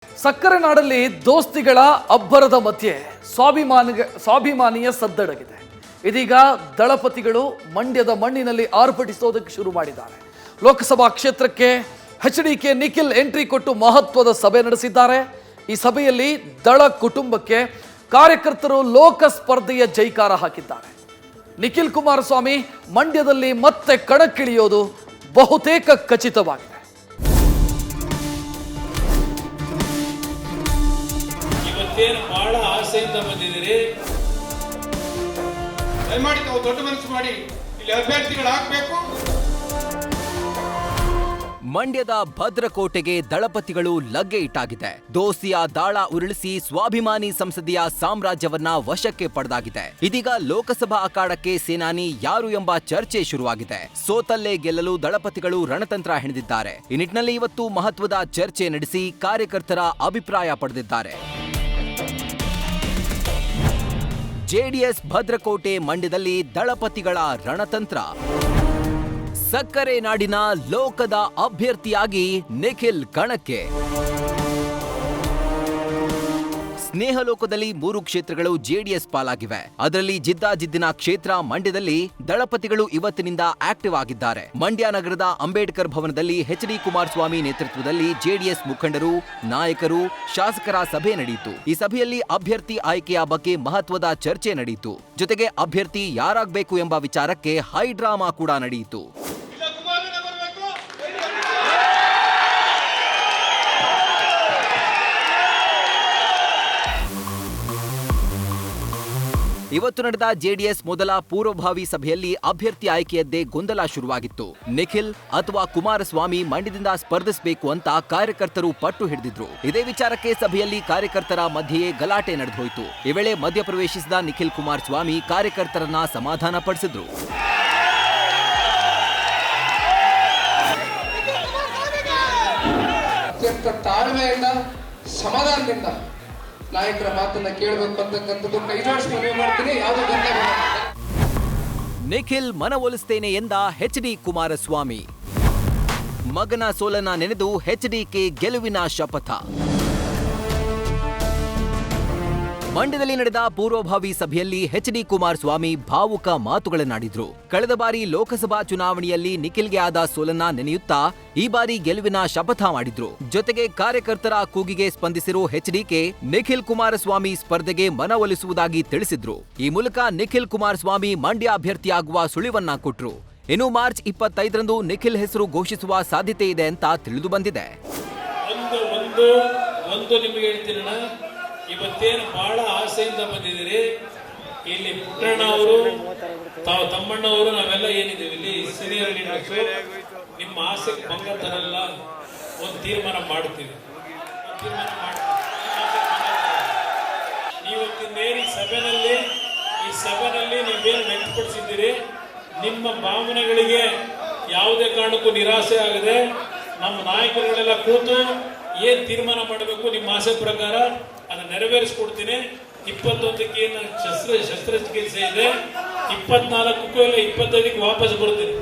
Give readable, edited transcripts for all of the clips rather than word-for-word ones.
ಸಕ್ಕರೆ ನಾಡಲ್ಲಿ ದೋಸ್ತಿಗಳ ಅಬ್ಬರದ ಮಧ್ಯೆ ಸ್ವಾಭಿಮಾನಿಯ ಸದ್ದಡಗಿದೆ. ಇದೀಗ ದಳಪತಿಗಳು ಮಂಡ್ಯದ ಮಣ್ಣಿನಲ್ಲಿ ಆರ್ಭಟಿಸೋದಕ್ಕೆ ಶುರು ಮಾಡಿದ್ದಾರೆ. ಲೋಕಸಭಾ ಕ್ಷೇತ್ರಕ್ಕೆ ಎಚ್ಡಿಕೆ ನಿಖಿಲ್ ಎಂಟ್ರಿ ಕೊಟ್ಟು ಮಹತ್ವದ ಸಭೆ ನಡೆಸಿದ್ದಾರೆ. ಈ ಸಭೆಯಲ್ಲಿ ದಳ ಕುಟುಂಬಕ್ಕೆ ಕಾರ್ಯಕರ್ತರು ಲೋಕ ಸ್ಪರ್ಧೆಯ ಜೈಕಾರ ಹಾಕಿದ್ದಾರೆ. ನಿಖಿಲ್ ಕುಮಾರಸ್ವಾಮಿ ಮಂಡ್ಯದಲ್ಲಿ ಮತ್ತೆ ಕಣಕ್ಕಿಳಿಯೋದು ಬಹುತೇಕ ಖಚಿತವಾಗಿದೆ. ಇವತ್ತೇನು ಬಹಳ ಆಸೆಯಿಂದ ಬಂದಿದ್ದೀರಿ, ದಯಮಾಡಿ ತಾವು ದೊಡ್ಡ ಮನಸ್ಸು ಮಾಡಿ ಇಲ್ಲಿ ಅಭ್ಯರ್ಥಿಗಳು ಹಾಕಬೇಕು. ಮಂಡ್ಯದ ಭದ್ರಕೋಟೆಗೆ ದಳಪತಿಗಳು ಲಗ್ಗೆ ಇಟ್ಟಾಗಿದೆ. ದೋಸ್ತಿಯ ದಾಳ ಉರುಳಿಸಿ ಸ್ವಾಭಿಮಾನಿ ಸಂಸದೀಯ ಸಾಮ್ರಾಜ್ಯವನ್ನ ವಶಕ್ಕೆ ಪಡೆದಾಗಿದೆ. ಇದೀಗ ಲೋಕಸಭಾ ಅಖಾಡಕ್ಕೆ ಸೇನಾನಿ ಯಾರು ಎಂಬ ಚರ್ಚೆ ಶುರುವಾಗಿದೆ. ಸೋತಲ್ಲೇ ಗೆಲ್ಲಲು ದಳಪತಿಗಳು ರಣತಂತ್ರ ಹೆಣೆದಿದ್ದಾರೆ. ಈ ನಿಟ್ಟಿನಲ್ಲಿ ಇವತ್ತು ಮಹತ್ವದ ಚರ್ಚೆ ನಡೆಸಿ ಕಾರ್ಯಕರ್ತರ ಅಭಿಪ್ರಾಯ ಪಡೆದಿದ್ದಾರೆ. ಜೆಡಿಎಸ್ ಭದ್ರಕೋಟೆ ಮಂಡ್ಯದಲ್ಲಿ ದಳಪತಿಗಳ ರಣತಂತ್ರ. ಸಕ್ಕರೆ ನಾಡಿನ ಲೋಕದ ಅಭ್ಯರ್ಥಿಯಾಗಿ ನಿಖಿಲ್ ಕಣಕ್ಕೆ. ಸ್ನೇಹಲೋಕದಲ್ಲಿ 3 ಕ್ಷೇತ್ರಗಳು ಜೆಡಿಎಸ್ ಪಾಲಾಗಿವೆ. ಅದರಲ್ಲಿ ಜಿದ್ದಾಜಿದ್ದಿನ ಕ್ಷೇತ್ರ ಮಂಡ್ಯದಲ್ಲಿ ದಳಪತಿಗಳು ಇವತ್ತಿನಿಂದ ಆಕ್ಟಿವ್ ಆಗಿದ್ದಾರೆ. ಮಂಡ್ಯ ನಗರದ ಅಂಬೇಡ್ಕರ್ ಭವನದಲ್ಲಿ ಎಚ್ಡಿ ಕುಮಾರಸ್ವಾಮಿ ನೇತೃತ್ವದಲ್ಲಿ ಜೆಡಿಎಸ್ ಮುಖಂಡರು, ನಾಯಕರು, ಶಾಸಕರ ಸಭೆ ನಡೆಯಿತು. ಈ ಸಭೆಯಲ್ಲಿ ಅಭ್ಯರ್ಥಿ ಆಯ್ಕೆಯ ಬಗ್ಗೆ ಮಹತ್ವದ ಚರ್ಚೆ ನಡೆಯಿತು. ಜೊತೆಗೆ ಅಭ್ಯರ್ಥಿ ಯಾರಾಗಬೇಕು ಎಂಬ ವಿಚಾರಕ್ಕೆ ಹೈ ಡ್ರಾಮಾ ಕೂಡ ನಡೆಯಿತು. ಇವತ್ತು ನಡೆದ ಜೆಡಿಎಸ್ ಮೊದಲ ಪೂರ್ವಭಾವಿ ಸಭೆಯಲ್ಲಿ ಅಭ್ಯರ್ಥಿ ಆಯ್ಕೆಯದ್ದೇ ಗೊಂದಲ ಶುರುವಾಗಿತ್ತು. ನಿಖಿಲ್ ಅಥವಾ ಕುಮಾರಸ್ವಾಮಿ ಮಂಡ್ಯದಿಂದ ಸ್ಪರ್ಧಿಸಬೇಕು ಅಂತ ಕಾರ್ಯಕರ್ತರು ಪಟ್ಟು ಹಿಡಿದಿದ್ರು. ಇದೇ ವಿಚಾರಕ್ಕೆ ಸಭೆಯಲ್ಲಿ ಕಾರ್ಯಕರ್ತರ ಮಧ್ಯೆಯೇ ಗಲಾಟೆ ನಡೆದೋಯ್ತು. ಈ ವೇಳೆ ಮಧ್ಯಪ್ರವೇಶಿಸಿದ ನಿಖಿಲ್ ಕುಮಾರಸ್ವಾಮಿ ಕಾರ್ಯಕರ್ತರನ್ನ ಸಮಾಧಾನ ಪಡಿಸಿದ್ರು. ಅತ್ಯಂತ ತಾಳ್ಮೆಯಿಂದ ಸಮಾಧಾನದಿಂದ ನಾಯಕರ ಮಾತನ್ನ ಕೇಳಬೇಕು ಅಂತಕ್ಕಂಥದ್ದು ಕೈ ಜೋಡಿಸಿ ಮನವಿ ಮಾಡ್ತೀನಿ. ಯಾವುದೇ ಗೊಂದಲ ನಿಖಿಲ್ ಮನವೊಲಿಸ್ತೇನೆ ಎಂದ ಎಚ್ಡಿ ಕುಮಾರಸ್ವಾಮಿ. ಮಗನ ಸೋಲನ್ನ ನೆನೆದು ಎಚ್ಡಿಕೆ ಗೆಲುವಿನ ಶಪಥ. ಮಂಡ್ಯದಲ್ಲಿ ನಡೆದ ಪೂರ್ವಭಾವಿ ಸಭೆಯಲ್ಲಿ ಎಚ್ಡಿ ಕುಮಾರಸ್ವಾಮಿ ಭಾವುಕ ಮಾತುಗಳನ್ನಾಡಿದ್ರು. ಕಳೆದ ಬಾರಿ ಲೋಕಸಭಾ ಚುನಾವಣೆಯಲ್ಲಿ ನಿಖಿಲ್ಗೆ ಆದ ಸೋಲನ್ನ ನೆನೆಯುತ್ತಾ ಈ ಬಾರಿ ಗೆಲುವಿನ ಶಪಥ ಮಾಡಿದ್ರು. ಜೊತೆಗೆ ಕಾರ್ಯಕರ್ತರ ಕೂಗಿಗೆ ಸ್ಪಂದಿಸಿರೋ ಎಚ್ಡಿಕೆ ನಿಖಿಲ್ ಕುಮಾರಸ್ವಾಮಿ ಸ್ಪರ್ಧೆಗೆ ಮನವೊಲಿಸುವುದಾಗಿ ತಿಳಿಸಿದ್ರು. ಈ ಮೂಲಕ ನಿಖಿಲ್ ಕುಮಾರಸ್ವಾಮಿ ಮಂಡ್ಯ ಅಭ್ಯರ್ಥಿಯಾಗುವ ಸುಳಿವನ್ನ ಕೊಟ್ರು. ಇನ್ನು ಮಾರ್ಚ್ 25ರಂದು ನಿಖಿಲ್ ಹೆಸರು ಘೋಷಿಸುವ ಸಾಧ್ಯತೆ ಇದೆ ಅಂತ ತಿಳಿದು ಬಂದಿದೆ. ನಿಮಗೆ ಹೇಳ್ತೀನಿ, ಇವತ್ತೇನು ಬಹಳ ಆಸೆಯಿಂದ ಬಂದಿದ್ದೀರಿ. ಇಲ್ಲಿ ಪುಟ್ಟಣ್ಣ ಅವರು, ತಾವು ತಮ್ಮಣ್ಣವರು, ನಾವೆಲ್ಲ ಏನಿದ್ದೀವಿ ಇಲ್ಲಿ ಸೀನಿಯರ್ ಲೀಡರ್ಸ್, ನಿಮ್ಮ ಆಸೆಗೆ ಭಂಗ ತರಲ್ಲ, ಒಂದು ತೀರ್ಮಾನ ಮಾಡ್ತೀವಿ. ನೀವತ್ತಿನೇನು ಈ ಸಭೆನಲ್ಲಿ ನೀವೇನು ವ್ಯಕ್ತಪಡಿಸಿದ್ದೀರಿ, ನಿಮ್ಮ ಭಾವನೆಗಳಿಗೆ ಯಾವುದೇ ಕಾರಣಕ್ಕೂ ನಿರಾಸೆ ಆಗದೆ ನಮ್ಮ ನಾಯಕರುಗಳೆಲ್ಲ ಕೂತು ಏನ್ ತೀರ್ಮಾನ ಮಾಡಬೇಕು ನಿಮ್ಮ ಆಸೆ ಪ್ರಕಾರ ಅದನ್ನ ನೆರವೇರಿಸ್ಕೊಡ್ತೀನಿ. 21ಕ್ಕೆ ಏನು ಶಸ್ತ್ರಚಿಕಿತ್ಸೆ ಇದೆ, 24ಕ್ಕೂ ಇಲ್ಲ 25ಕ್ಕೆ ವಾಪಸ್ ಬರ್ತೀನಿ.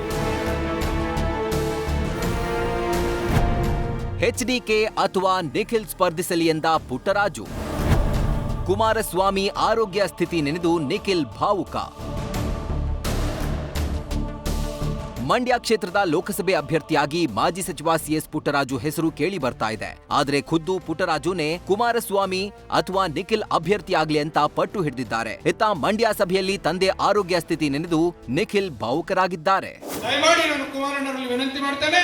ಎಚ್ಡಿಕೆ ಅಥವಾ ನಿಖಿಲ್ ಸ್ಪರ್ಧಿಸಲಿ ಎಂದ ಪುಟ್ಟರಾಜು. ಕುಮಾರಸ್ವಾಮಿ ಆರೋಗ್ಯ ಸ್ಥಿತಿ ನೆನೆದು ನಿಖಿಲ್ ಭಾವುಕ. ಮಂಡ್ಯ ಕ್ಷೇತ್ರದ ಲೋಕಸಭೆ ಅಭ್ಯರ್ಥಿಯಾಗಿ ಮಾಜಿ ಸಚಿವ ಸಿಎಸ್ ಪುಟ್ಟರಾಜು ಹೆಸರು ಕೇಳಿ ಬರ್ತಾ ಇದೆ. ಆದರೆ ಖುದ್ದು ಪುಟ್ಟರಾಜುನೇ ಕುಮಾರಸ್ವಾಮಿ ಅಥವಾ ನಿಖಿಲ್ ಅಭ್ಯರ್ಥಿಯಾಗಲಿ ಅಂತ ಪಟ್ಟು ಹಿಡಿದಿದ್ದಾರೆ. ಇತ್ತ ಮಂಡ್ಯ ಸಭೆಯಲ್ಲಿ ತಂದೆ ಆರೋಗ್ಯ ಸ್ಥಿತಿ ನೆನೆದು ನಿಖಿಲ್ ಭಾವುಕರಾಗಿದ್ದಾರೆ. ದಯಮಾಡಿ ನಾನು ಕುಮಾರಣ್ಣರಲ್ಲಿ ವಿನಂತಿ ಮಾಡ್ತೇನೆ,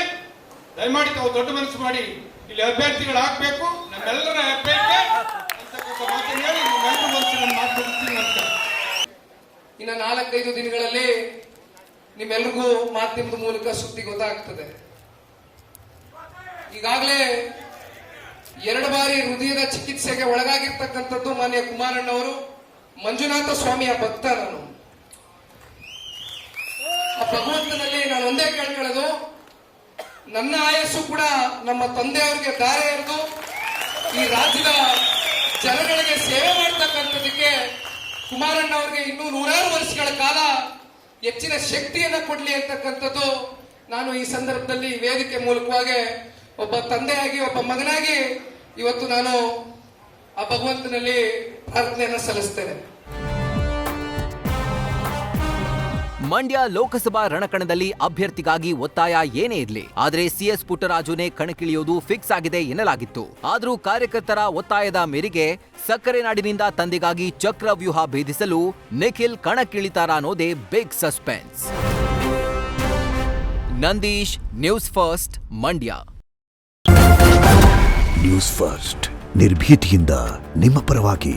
ದಯಮಾಡಿ ತಾವು ದೊಡ್ಡ ಮನಸ್ಸು ಮಾಡಿ ಇಲ್ಲಿ ಅಭ್ಯರ್ಥಿಗಳು ಹಾಕಬೇಕು. ನಮ್ಮೆಲ್ಲರ ಇನ್ನ 4-5 ದಿನಗಳಲ್ಲಿ ನಿಮ್ಮೆಲ್ರಿಗೂ ಮಾಧ್ಯಮದ ಮೂಲಕ ಸುದ್ದಿ ಗೊತ್ತಾಗ್ತದೆ. ಈಗಾಗಲೇ 2 ಬಾರಿ ಹೃದಯದ ಚಿಕಿತ್ಸೆಗೆ ಒಳಗಾಗಿರ್ತಕ್ಕಂಥದ್ದು ಮಾನ್ಯ ಕುಮಾರಣ್ಣವರು. ಮಂಜುನಾಥ ಸ್ವಾಮಿಯ ಭಕ್ತ ನಾನು. ಆ ಭಗವಂತನಲ್ಲಿ ನಾನು ಒಂದೇ ಕೇಳ್ಕೊಳ್ಳೋದು, ನನ್ನ ಆಯಸ್ಸು ಕೂಡ ನಮ್ಮ ತಂದೆಯವರಿಗೆ ದಾರೆ ಎರೆದು ಈ ರಾಜ್ಯದ ಜನಗಳಿಗೆ ಸೇವೆ ಮಾಡ್ತಕ್ಕಂಥದಕ್ಕೆ ಕುಮಾರಣ್ಣ ಅವರಿಗೆ ಇನ್ನೂ 100 ವರ್ಷಗಳ ಕಾಲ ಹೆಚ್ಚಿನ ಶಕ್ತಿಯನ್ನ ಕೊಡ್ಲಿ ಅಂತಕ್ಕಂಥದ್ದು ನಾನು ಈ ಸಂದರ್ಭದಲ್ಲಿ ವೇದಿಕೆ ಮೂಲಕವಾಗಿ ಒಬ್ಬ ತಂದೆಯಾಗಿ ಒಬ್ಬ ಮಗನಾಗಿ ಇವತ್ತು ನಾನು ಆ ಭಗವಂತನಲ್ಲಿ ಪ್ರಾರ್ಥನೆಯನ್ನು ಸಲ್ಲಿಸ್ತೇನೆ. ಮಂಡ್ಯ ಲೋಕಸಭಾ ರಣಕಣದಲ್ಲಿ ಅಭ್ಯರ್ಥಿಗಾಗಿ ಒತ್ತಾಯ ಏನೇ ಇರಲಿ, ಆದರೆ ಸಿಎಸ್ ಪುಟ್ಟರಾಜುನೇ ಕಣಕ್ಕಿಳಿಯೋದು ಫಿಕ್ಸ್ ಆಗಿದೆ ಎನ್ನಲಾಗಿತ್ತು. ಆದರೂ ಕಾರ್ಯಕರ್ತರ ಒತ್ತಾಯದ ಮೇರೆಗೆ ಸಕ್ಕರೆ ನಾಡಿನಿಂದ ತಂದೆಗಾಗಿ ಚಕ್ರವ್ಯೂಹ ಭೇದಿಸಲು ನಿಖಿಲ್ ಕಣಕ್ಕಿಳಿತಾರ ಅನ್ನೋದೇ big suspense. Nandish, news first, Mandya. News first ನಿರ್ಭೀತಿಯಿಂದ ನಿಮ್ಮ ಪರವಾಗಿ.